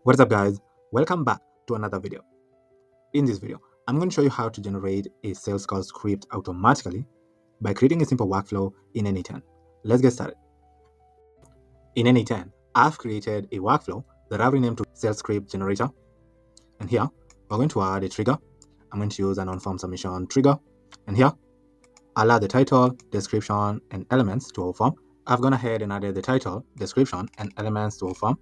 What's up guys, welcome back to another video. In this video, I'm going to show you how to generate a sales call script automatically by creating a simple workflow in N10. Let's get started. In N10, I've created a workflow that I've renamed to sales script generator. And here, we're going to add a trigger. I'm going to use an on-form submission trigger. And here, I'll add the title, description, and elements to our form. I've gone ahead and added the title, description, and elements to our form.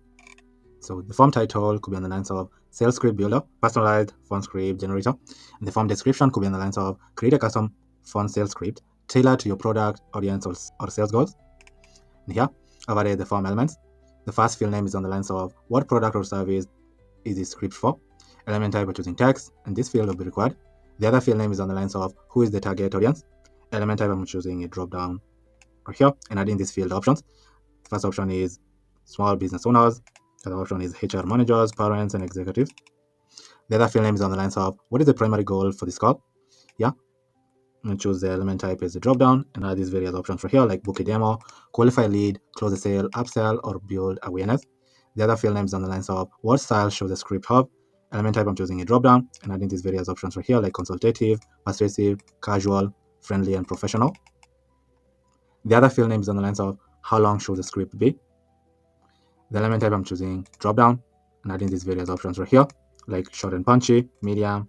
So the form title could be on the lines of sales script builder, personalized font script generator. And the form description could be on the lines of create a custom font sales script tailored to your product, audience, or sales goals. And here, I've added the form elements. The first field name is on the lines of what product or service is this script for. Element type, we're choosing text, and this field will be required. The other field name is on the lines of who is the target audience. Element type, I'm choosing a drop down right here and adding these field options. The first option is small business owners. The other option is HR managers, parents, and executives. The other field name is on the lines of what is the primary goal for this call. Yeah, I'm going to choose the element type as a drop down and add these various options for here, like book a demo, qualify a lead, close a sale, upsell, or build awareness. The other field name is on the lines of what style should the script have. Element type, I'm choosing a drop down and adding these various options for here, like consultative, persuasive, casual, friendly, and professional. The other field name is on the lines of how long should the script be. The element type, I'm choosing drop down and adding these various options right here, like short and punchy, medium,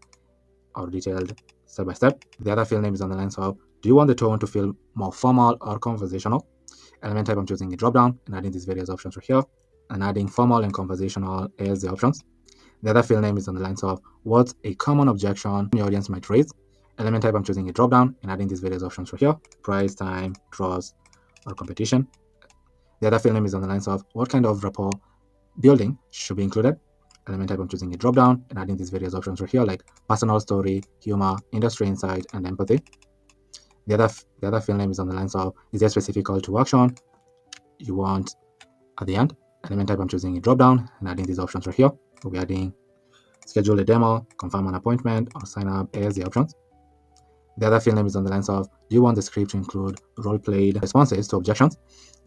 or detailed step by step. The other field name is on the lines of do you want the tone to feel more formal or conversational. Element type, I'm choosing a drop down and adding these various options right here and adding formal and conversational as the options. The other field name is on the lines of what's a common objection your audience might raise. Element type, I'm choosing a drop down and adding these various options right here, price, time, draws, or competition. The other field name is on the lines of what kind of rapport building should be included. Element type, I'm choosing a drop down and adding these various options right here, like personal story, humor, industry insight, and empathy. The other field name is on the lines of is there a specific call to action you want at the end. Element type, I'm choosing a drop down and adding these options right here. We'll be adding schedule a demo, confirm an appointment, or sign up as the options. The other field name is on the lines of do you want the script to include role-played responses to objections.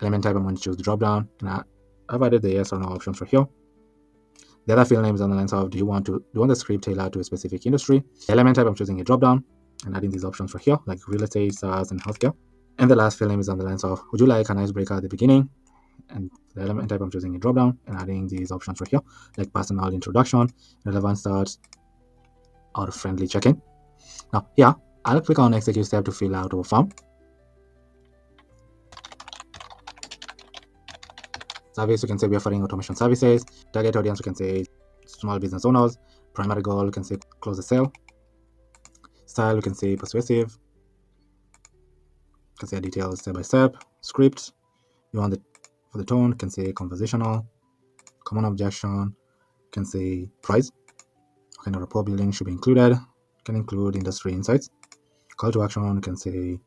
Element type, I'm going to choose the drop down and I've added the yes or no options right here. The other field name is on the lines of do you want the script tailored to a specific industry. The element type, I'm choosing a drop down and adding these options right here, like real estate, SaaS, and healthcare. And the last field name is on the lines of would you like an icebreaker at the beginning. And the element type, I'm choosing a drop down and adding these options right here, like personal introduction, relevant starts, or friendly check-in. Now here, I'll click on execute step to fill out our form. Service, we can say we're offering automation services. Target audience, we can say small business owners. Primary goal, we can say close the sale. Style, we can say persuasive. We can say details step by step. Script, you want for the tone, can say conversational. Common objection, can say price. What kind of rapport building should be included? Can include industry insights. Call to action, can say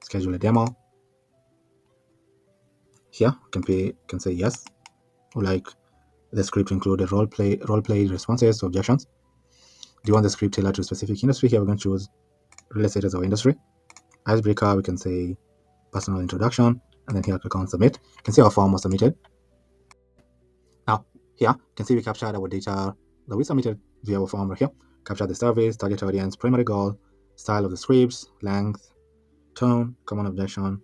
schedule a demo. Here can say yes, or like the script include role play responses to objections. Do you want the script tailored to a specific industry? Here we're going to choose real estate as our industry. Icebreaker, we can say personal introduction, and then here click on submit. You can see our form was submitted. Now here you can see we captured our data that we submitted via our form right here. Capture the service, target audience, primary goal, style of the scripts, length, tone, common objection,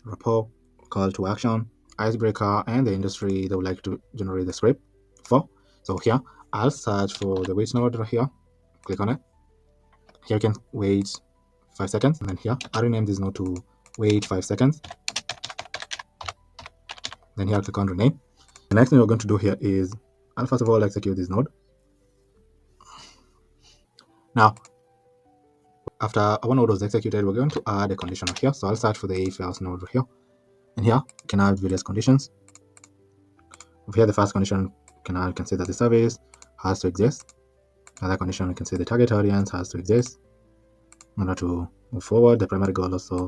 rapport, call to action, icebreaker, and the industry they would like to generate the script for. So here I'll search for the wait node right here. Click on it. Here you can wait 5 seconds, and then here I'll rename this node to wait 5 seconds. Then here I'll click on rename. The next thing we're going to do here is I'll first of all execute this node. Now after our node was executed, we're going to add a condition right here. So I'll search for the if else node right here, and here you can add various conditions. Over here the first condition can say that the service has to exist. Another condition, we can say the target audience has to exist. In order to move forward, the primary goal also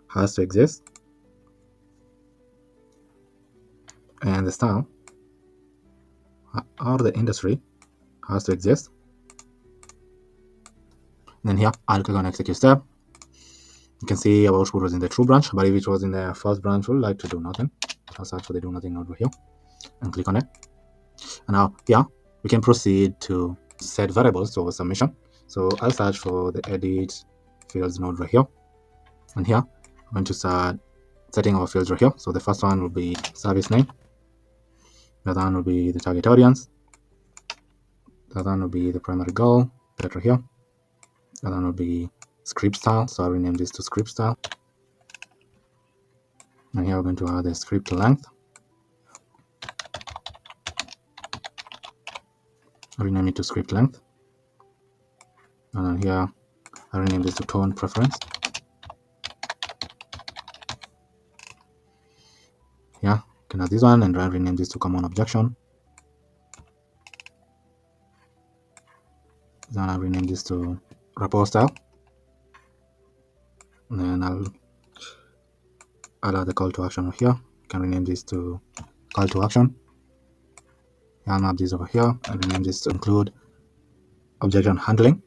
has to exist. And the style or the industry has to exist. And then here, I'll click on execute step. You can see our output was in the true branch, but if it was in the first branch, we'll like to do nothing. I'll search for the do nothing node over here and click on it. And now here we can proceed to set variables to our submission. So I'll search for the edit fields node right here, and here I'm going to start setting our fields right here. So the first one will be service name, the other one will be the target audience, the other one will be the primary goal, that right here, the other one will be script style, so I'll rename this to script style, and here we're going to add the script length. I'll rename it to script length, and then here I'll rename this to tone preference. Yeah, you can add this one, and I'll rename this to common objection. Then I'll rename this to rapport style, and then I'll add the call to action over here. You can rename this to call to action. Yeah, I'll map this over here and rename this to include objection handling.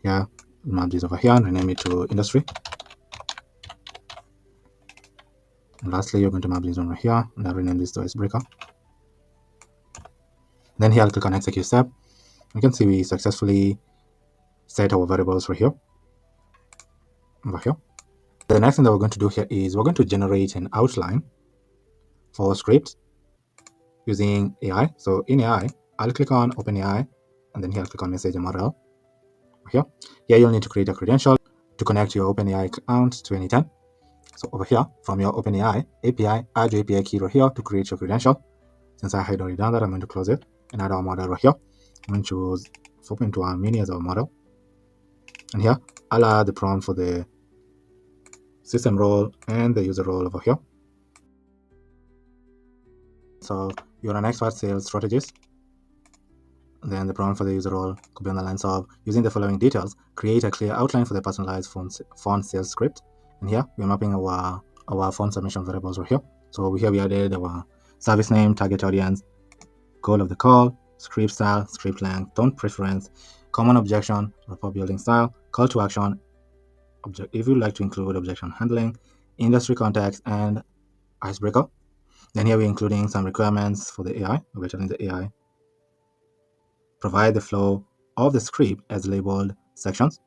Yeah, map this over here and rename it to industry. And lastly, you're going to map this one right here, and I'll rename this to icebreaker. Then here I'll click on execute step. You can see we successfully set our variables right here, over here. The next thing that we're going to do here is we're going to generate an outline for our script using AI. So in AI, I'll click on Open AI, and then here I'll click on Message model. Here you'll need to create a credential to connect your OpenAI account to anytime. So over here, from your OpenAI API, add your API key right here to create your credential. Since I had already done that, I'm going to close it and add our model right here. I'm going to choose 4.1 mini as our model. And here, I'll add the prompt for the system role and the user role over here. So you're an expert sales strategist. Then the prompt for the user role could be on the lines of, using the following details, create a clear outline for the personalized font sales script. And here we're mapping our font submission variables right here. So here we added our service name, target audience, goal of the call, script style, script length, tone preference, common objection, rapport building style, call to action, if you'd like to include objection handling, industry context, and icebreaker. Then here we're including some requirements for the AI. We're telling the AI provide the flow of the script as labeled sections,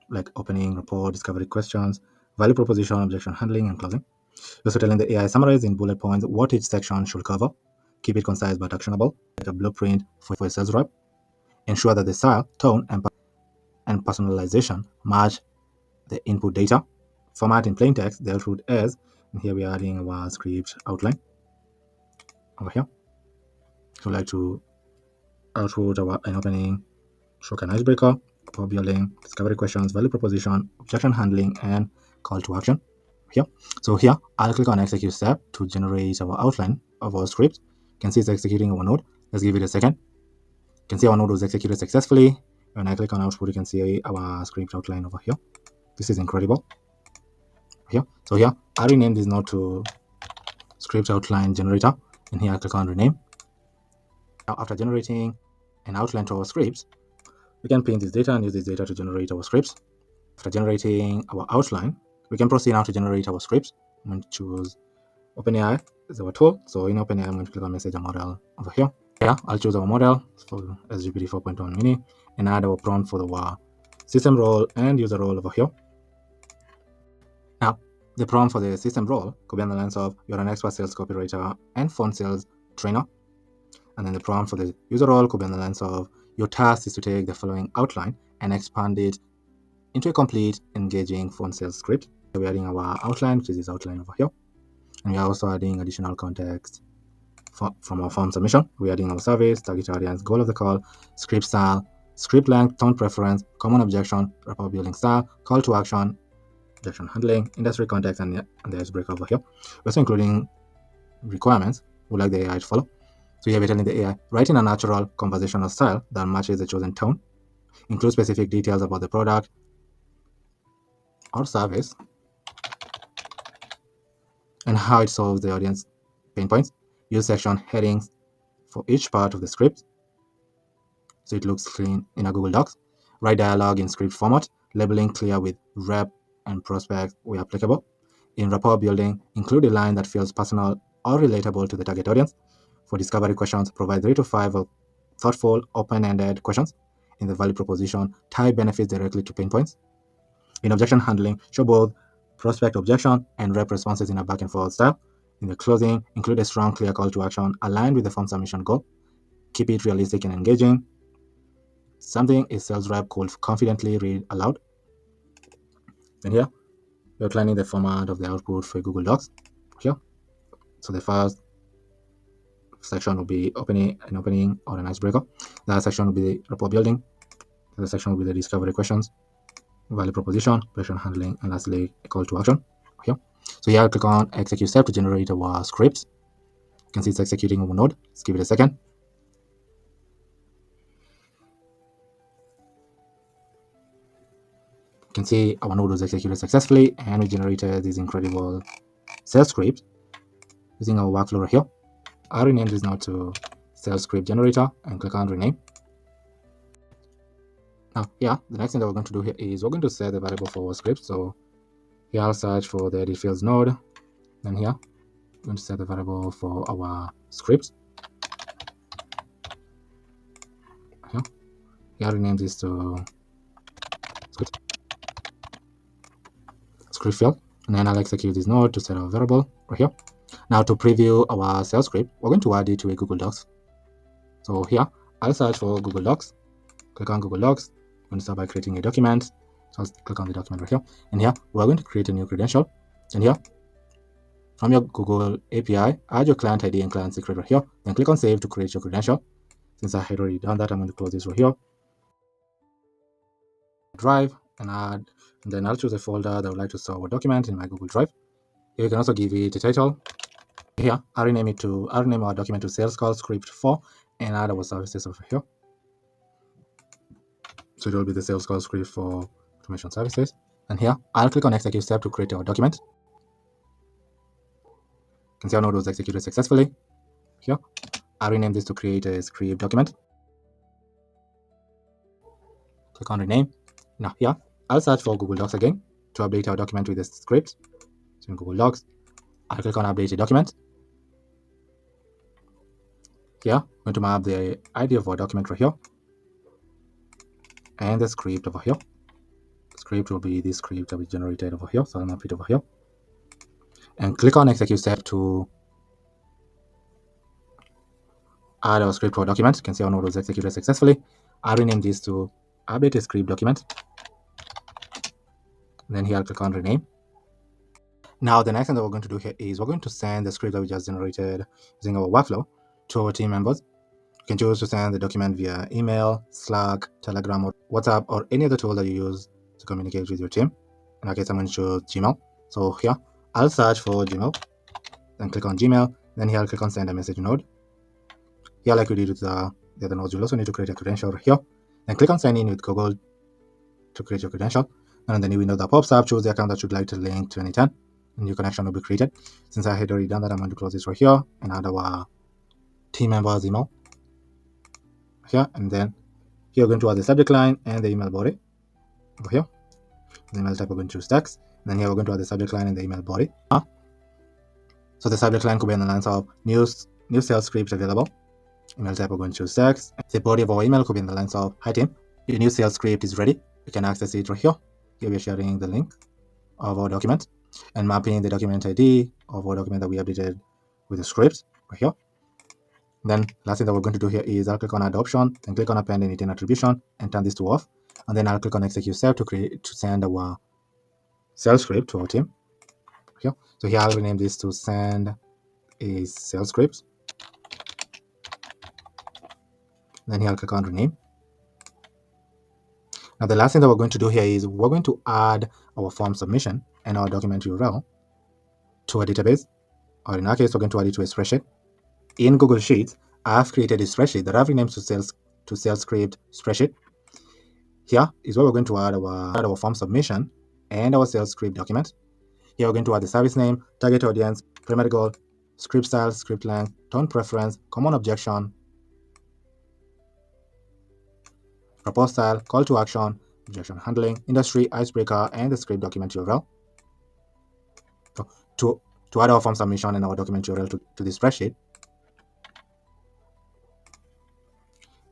like opening, rapport, discovery questions, value proposition, objection handling, and closing. We're also telling the AI summarize in bullet points what each section should cover. Keep it concise but actionable, like a blueprint for a sales rep. Ensure that the style, tone, and personalization match the input data. Format in plain text, the output as, and here we are adding our script outline over here. So we like to output an opening, stroke and icebreaker, rapport building, discovery questions, value proposition, objection handling, and call to action here. So here I'll click on execute step to generate our outline of our script. You can see it's executing our node. Let's give it a second. You can see our node was executed successfully. When I click on output, you can see our script outline over here. This is incredible. Here, so here I rename this node to script outline generator, and here I click on rename. Now after generating an outline to our scripts, we can pin this data and use this data to generate our scripts. After generating our outline, we can proceed now to generate our scripts. I'm going to choose OpenAI as our tool. So in OpenAI, I'm going to click on Message model over here. Yeah, I'll choose our model for SGPT 4.1 mini and add our prompt for the system role and user role over here. Now, the prompt for the system role could be on the lines of, you're an expert sales copywriter and font sales trainer. And then the prompt for the user role could be on the lines of, your task is to take the following outline and expand it into a complete, engaging font sales script. So we're adding our outline, which is this outline over here. And we are also adding additional context from our form submission. We're adding our service, target audience, goal of the call, script style, script length, tone preference, common objection, rapport building style, call to action, objection handling, industry context, and the icebreaker over here. We're also including requirements we'd like the AI to follow. So here we're telling the AI, write in a natural conversational style that matches the chosen tone, include specific details about the product or service, and how it solves the audience pain points. Use section headings for each part of the script so it looks clean in a Google Docs. Write dialogue in script format, labeling clear with rep and prospect where applicable. In rapport building, include a line that feels personal or relatable to the target audience. For discovery questions, provide 3 to 5 thoughtful, open-ended questions. In the value proposition, tie benefits directly to pain points. In objection handling, show both prospect objection and rep responses in a back and forth style. In the closing, include a strong, clear call to action aligned with the form submission goal. Keep it realistic and engaging. Something a sales rep could confidently read aloud. Then here, we're outlining the format of the output for Google Docs. Here, so the first section will be an opening or an icebreaker. The other section will be the rapport building. The other section will be the discovery questions, value proposition, question handling, and lastly, a call to action. Here. So here, I'll click on execute step to generate our script. You can see it's executing over node. Let's give it a second. You can see our node was executed successfully and we generated this incredible sales script using our workflow right here. I'll rename this now to sales script generator and click on rename. Now, yeah, the next thing that we're going to do here is we're going to set the variable for our script. So here I'll search for the edit fields node. Then here, I'm going to set the variable for our script. Here, I'll rename this to script field. And then I'll execute this node to set our variable right here. Now to preview our sales script, we're going to add it to a Google Docs. So here, I'll search for Google Docs, click on Google Docs. I'm going to start by creating a document. So I'll click on the document right here. And here, we're going to create a new credential. And here, from your Google API, add your client ID and client secret right here. Then click on Save to create your credential. Since I had already done that, I'm going to close this right here. Drive and add, and then I'll choose a folder that I would like to store a document in my Google Drive. Here you can also give it a title. Here, I'll rename our document to sales call script 4 and add our services over here. So it will be the sales call script for automation services. And here, I'll click on execute step to create our document. You can see our node was executed successfully. Here, I'll rename this to create a script document. Click on rename. Now here, I'll search for Google Docs again to update our document with the script. So in Google Docs, I'll click on update a document. Here, I'm going to map the ID of our document right here. And the script over here. The script will be this script that we generated over here. So I'll map it over here. And click on execute step to add our script to our document. You can see our node was executed successfully. I'll rename this to update a script document. And then here I'll click on rename. Now the next thing that we're going to do here is we're going to send the script that we just generated using our workflow to our team members. You can choose to send the document via email, Slack, Telegram, or WhatsApp, or any other tool that you use to communicate with your team. In our case, I'm going to choose Gmail. So here, I'll search for Gmail, then click on Gmail, then here I'll click on send a message node. Here, like we did with the other nodes, you'll also need to create a credential here. Then click on sign in with Google to create your credential. And on the new window that pops up, choose the account that you'd like to link to anytime. A new connection will be created. Since I had already done that, I'm going to close this right here and add our team member's email here. And then here we're going to add the subject line and the email body over here. The email type we're going to choose text. And then here we're going to add the subject line and the email body. So the subject line could be on the lines of new sales script available. Email type we're going to choose text. The body of our email could be in the lines of hi team, your new sales script is ready. You can access it right here. Here we're sharing the link of our document and mapping the document ID of our document that we updated with the script right here. Then last thing that we're going to do here is I'll click on add option, then click on append anything attribution and turn this to off. And then I'll click on execute step to send our sales script to our team here. So here I'll rename this to send a sales script. Then here I'll click on rename. Now the last thing that we're going to do here is we're going to add our form submission and our document URL to a database, or in our case, we're going to add it to a spreadsheet. In Google Sheets, I've created a spreadsheet that I've renamed to sales script spreadsheet. Here is where we're going to add our form submission and our sales script document. Here we're going to add the service name, target audience, primary goal, script style, script length, tone preference, common objection, rapport style, call to action, objection handling, industry, icebreaker, and the script document URL. So to add our form submission and our document URL to this spreadsheet,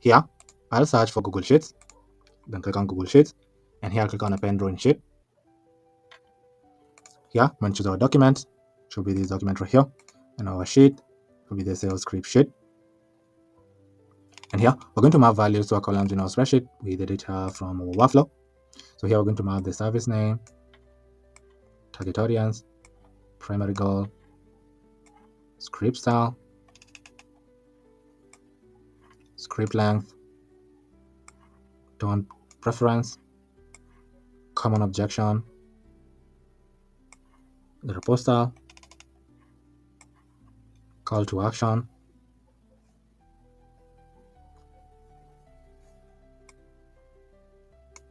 Here, I'll search for Google Sheets, then click on Google Sheets, and here I'll click on Append Drawing Sheet. Here, I'm going to choose our document, should be this document right here, and our sheet will be the sales script sheet. And here, we're going to map values to our columns in our spreadsheet with the data from our workflow. So here, we're going to map the service name, target audience, primary goal, script style, script length, tone preference, common objection, the report style, call to action,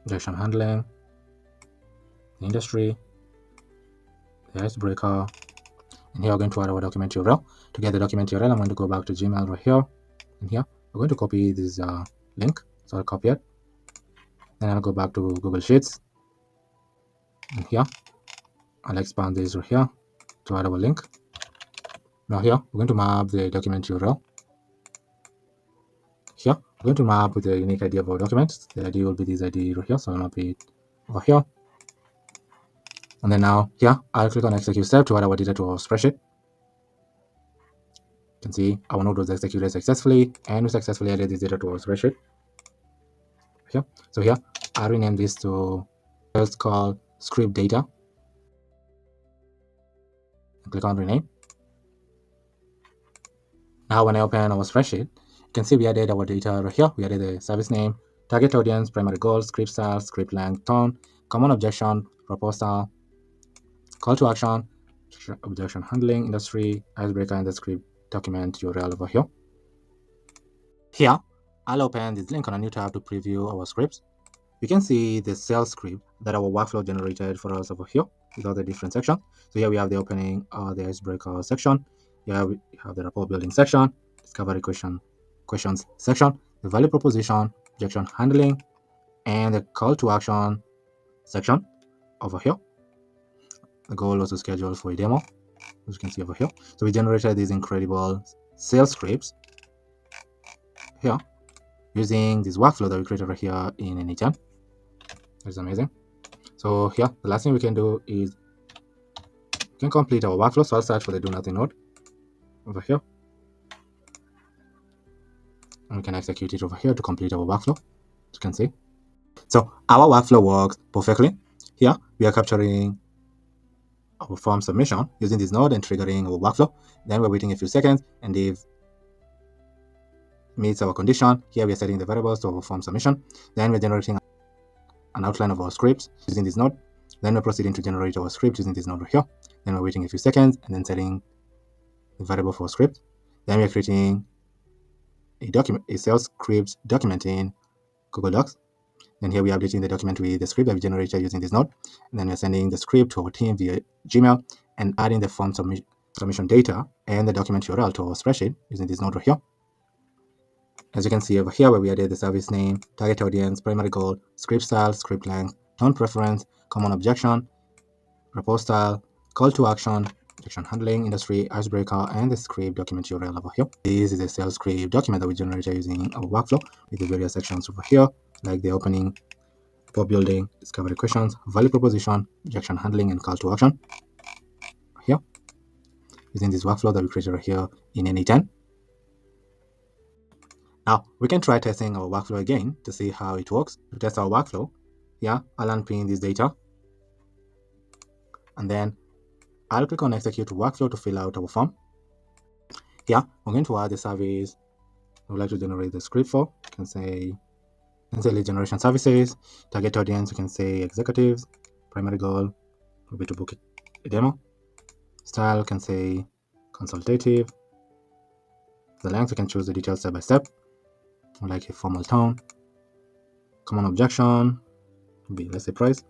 objection handling, the industry, the icebreaker, and here we're going to add our document URL. To get the document URL, I'm going to go back to Gmail right here, and here we're going to copy this link. So I'll copy it, then I'll go back to Google Sheets, and here I'll expand this right here to add our link. Now here we're going to map the document URL. Here we're going to map with the unique ID of our document. The ID will be this ID right here, so I'll map it over here. And then now here I'll click on execute step to add our data to our spreadsheet. You can see our node was executed successfully, and we successfully added this data to our spreadsheet. Here, so here I'll rename this to sales call script data. And click on rename. Now when I open our spreadsheet, you can see we added our data right here. We added the service name, target audience, primary goal, script style, script length, tone, common objection, proposal, call to action, objection handling, industry, icebreaker, and the script document URL over here. Here, I'll open this link on a new tab to preview our scripts. You can see the sales script that our workflow generated for us over here with all the different sections. So here we have the opening, the icebreaker section. Here we have the rapport building section, discovery questions section, the value proposition, objection handling, and the call to action section over here. The goal was to schedule for a demo, as you can see over here. So we generated these incredible sales scripts here using this workflow that we created right here in Anytime. That's amazing. So here, the last thing we can do is we can complete our workflow. So I'll search for the do nothing node over here, and we can execute it over here to complete our workflow, as you can see. So our workflow works perfectly. Here we are capturing our form submission using this node and triggering our workflow. Then we're waiting a few seconds, and if meets our condition, here we are setting the variables to our form submission. Then we're generating an outline of our script using this node. Then we're proceeding to generate our script using this node right here. Then we're waiting a few seconds and then setting the variable for script. Then we're creating a sales script document in Google Docs. Then here we are updating the document with the script that we generated using this node. And then we're sending the script to our team via Gmail and adding the form submission data and the document URL to our spreadsheet using this node right here. As you can see over here, where we added the service name, target audience, primary goal, script style, script length, tone preference, common objection, report style, call to action, objection handling, industry, icebreaker, and the script document URL over here. This is a sales script document that we generated using our workflow with the various sections over here, like the opening, rapport building, discovery questions, value proposition, objection handling, and call to action. Here, using this workflow that we created right here in Anytime. Now, we can try testing our workflow again to see how it works. To test our workflow, here, I'll unpin this data. And then I'll click on Execute Workflow to fill out our form. Here, we're going to add the service we would like to generate the script for. You can say lead generation services. Target audience, you can say executives. Primary goal will be to book a demo. Style, you can say consultative. The length, you can choose the details step by step, like a formal tone. Common objection will be, let's say, price.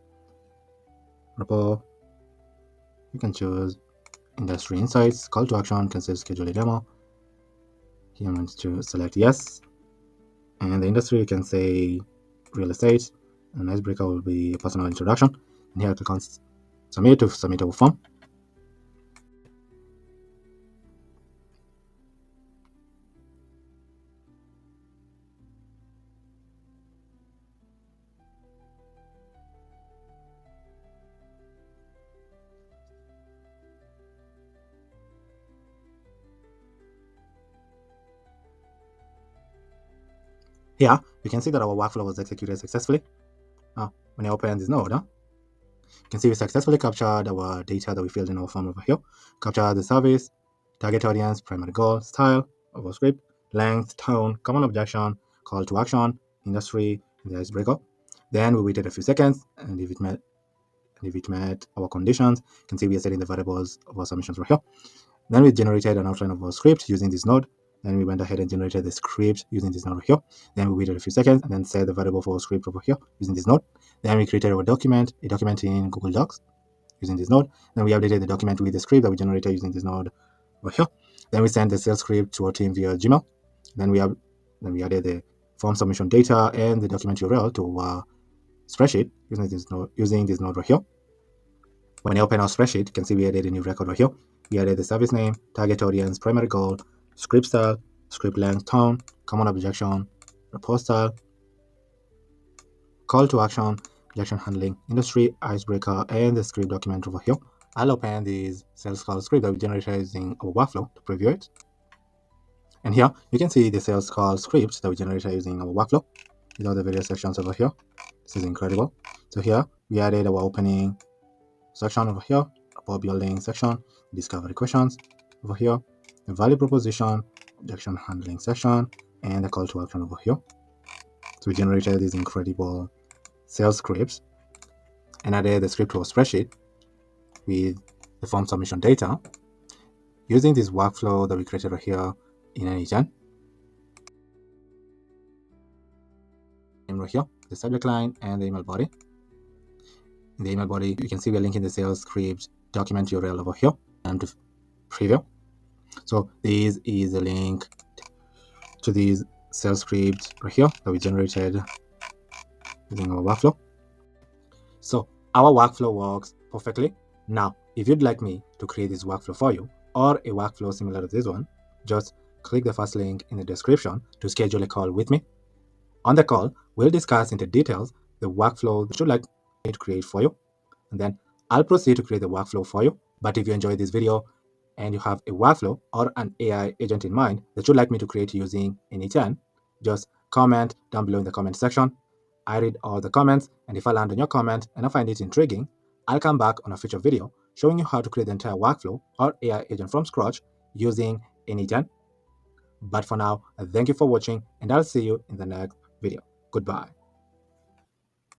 Rapport, you can choose industry insights. Call to action, you can say schedule a demo. Here I'm going to select yes. And the industry, you can say real estate. And icebreaker will be a personal introduction. And here I click on submit to submit our form. Here, you can see that our workflow was executed successfully. When I open this node, you can see we successfully captured our data that we filled in our form over here. Capture the service, target audience, primary goal, style of our script, length, tone, common objection, call to action, industry, and the icebreaker. Then we waited a few seconds, and if it met our conditions, you can see we are setting the variables of our submissions right here. Then we generated an outline of our script using this node. Then we went ahead and generated the script using this node over here. Then we waited a few seconds and then set the variable for our script over here using this node. Then we created our document, a document in Google Docs using this node. Then we updated the document with the script that we generated using this node over here. Then we sent the sales script to our team via Gmail. Then we added the form submission data and the document URL to our spreadsheet using this node right here. When I open our spreadsheet, you can see we added a new record right here. We added the service name, target audience, primary goal, script style, script length, tone, common objection, report style, call to action, objection handling, industry, icebreaker, and the script document over here. I'll open this sales call script that we generated using our workflow to preview it. And here you can see the sales call script that we generated using our workflow. These are the various sections over here. This is incredible. So here we added our opening section over here, about building section, discovery questions over here, the value proposition, objection handling section, and the call to action over here. So we generated these incredible sales scripts and added the script to our spreadsheet with the form submission data using this workflow that we created right here in Anygen. Right here, the subject line and the email body. In the email body, you can see we're linking the sales script document URL over here and to preview. So this is a link to these sales scripts right here that we generated using our workflow. So our workflow works perfectly. Now, if you'd like me to create this workflow for you or a workflow similar to this one, just click the first link in the description to schedule a call with me. On the call, we'll discuss into details the workflow that you'd like me to create for you. And then I'll proceed to create the workflow for you. But if you enjoyed this video and you have a workflow or an AI agent in mind that you'd like me to create using Anyten, just comment down below in the comment section. I read all the comments, and if I land on your comment and I find it intriguing, I'll come back on a future video showing you how to create the entire workflow or AI agent from scratch using Anyten. But for now, thank you for watching, and I'll see you in the next video. Goodbye.